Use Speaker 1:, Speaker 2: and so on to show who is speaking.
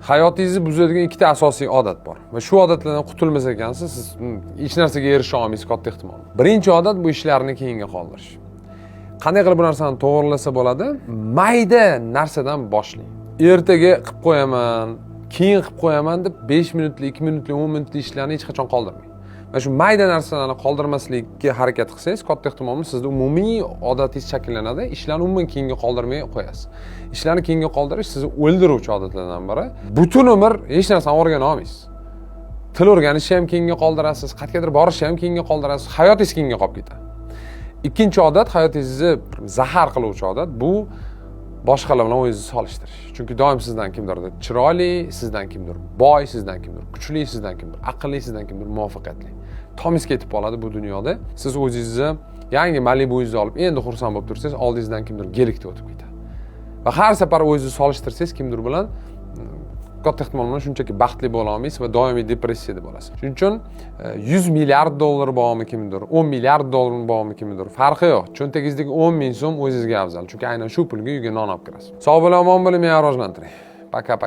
Speaker 1: Hayotingizni buzadigan ikkita asosiy odat bor. Va shu odatlardan qutulmas ekansiz, siz hech narsaga erisha olmaysiz katta ehtimol. Birinchi odat bu ishlarni keyinga qoldirish. Qanday qilib bu narsani to'g'rilasa bo'ladi? Mayda narsadan boshlang. Ertaga qilib qo'yaman, keyin qilib qo'yaman deb 5 minutlik, 2 minutlik, 10 minutlik ishlarni hech qachon qoldirmang. Mana shu mayda narsalarni qoldirmaslikka harakat qilsangiz, katta ehtimol sizda umumiy odatingiz shakllanadi, ishlarni umuman keyinga qoldirmay qo'yasiz. Ishlarni keyinga qoldirish sizni o'ldiruvchi odatlardan biri. Butun umr hech narsani o'rgana olmaysiz. Til o'rganishni ham keyinga qoldirasiz, qayergadir borishni ham keyinga qoldirasiz, hayotingiz keyinga qolib ketadi. Ikkinchi odat, hayotingizni zahar qiluvchi odat, bu boshqalar bilan o'zingizni solishtirish. Chunki doim sizdan kimdir chiroyli, sizdan kimdir boy, sizdan kimdir kuchli, sizdan kimdir aqlli, sizdan kimdir muvaffaqiyatli. Tomingiz ketib qoladi bu dunyoda. Siz o'zingizni yangi Malibu'ngizni olib endi xursand bo'lib tursangiz, oldingizdan kimdir gelikda o'tib ketadi. Va har safar o'zingizni solishtirsangiz kimdir bilan katta ehtimol bilan shunchaki baxtli bo'la olmaysiz va doimiy depressiyada bo'lasiz. Shuning uchun 100 milliard dollar bormi kimdir, 10 milliard dollar bormi kimdir, farqi yo'q. Cho'ntagingizdagi 10 ming so'm o'zingizga afzal. Chunki aynan shu pulga uyga non olib kirasiz. Sog' bo'ling, omon bo'ling, meni rivojlantiring. Paka.